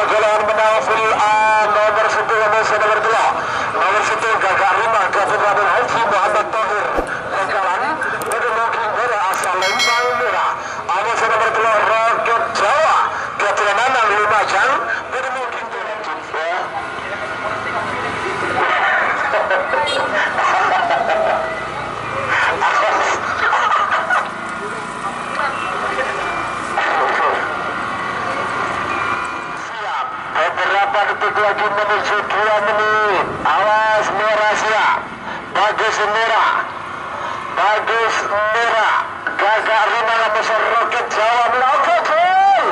golongan menang full A nomor 10 Indonesia nomor 2 nomor 10 Gagak Rima Gavin Raden Haji Muhammad Tohir Bengkalan Bedemungking Beda asal Lembang Merah Indonesia nomor 2 Roket Jawa Keturunan Lumajang Bedemungking beberapa detik lagi menuju 2 menit. Awas merah siap. Bagus merah. Bagus merah. Gagak Rima besar Roket Jawa melakukan gol.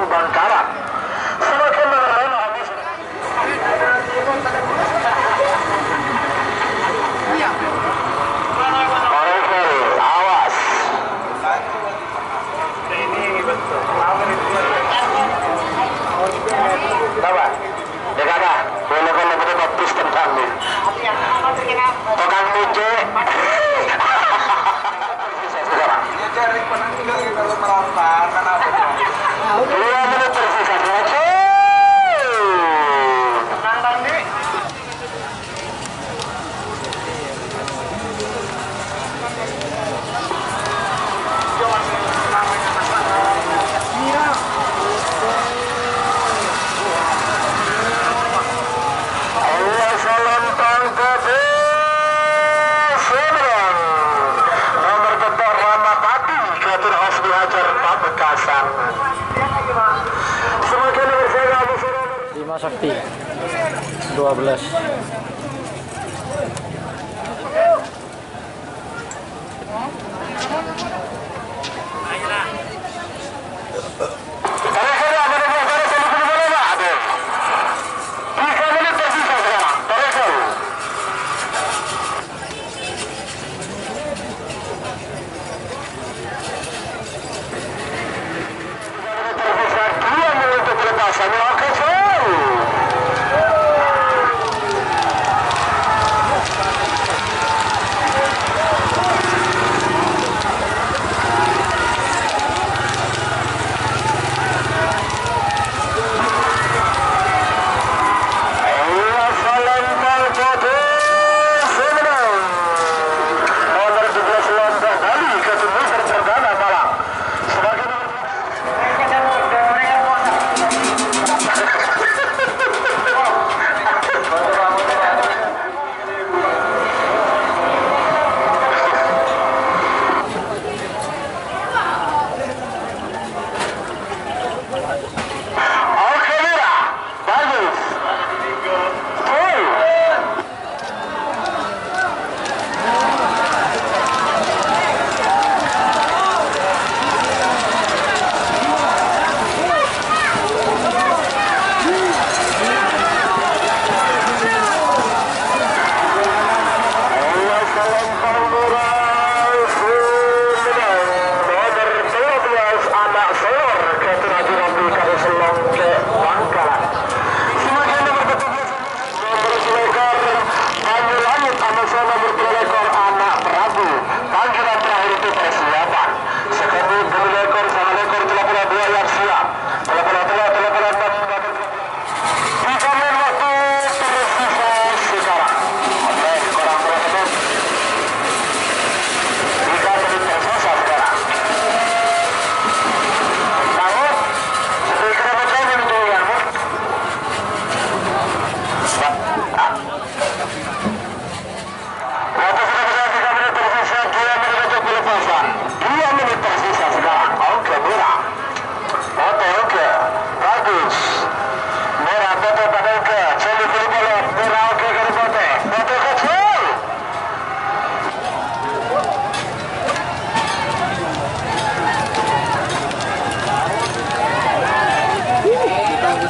Bangkaran semakin mengenai awas apa? Dekada boleh baptis tentang nih tukang muce cari penanggung kalau merampas kan apa 2 menit tersisa tenang Bandi Allah salam tangkap nomor betul Ramapati Ketur Hosni Hajar Pamekasan Bima Sakti 12.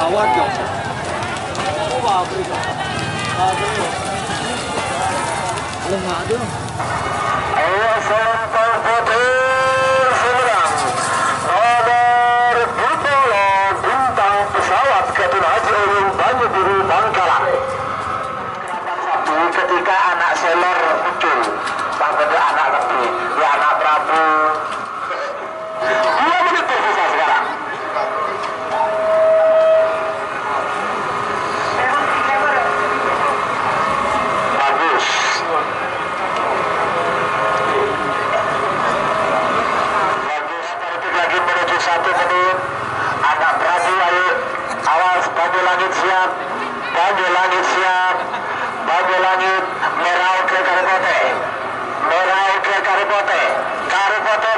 pesawat dong. Coba beri. Ayo Sentong Putih Semarang nomor 20 bintang pesawat Ketun Haji Ulum Banyu Biru Bangkalan. Satu ketika anak seler muncul, bangkanya anak lebih, ya anak Prabu. 2 menit tersisa sekarang. Bagus. Bagus, tertib lagi menuju 1 menit. Anak Prabu, ayo. Awas, Banyu Langit siap. Banyu Langit siap. Banyu Langit merau ke Karibote. Merau ke Karibote. Karibote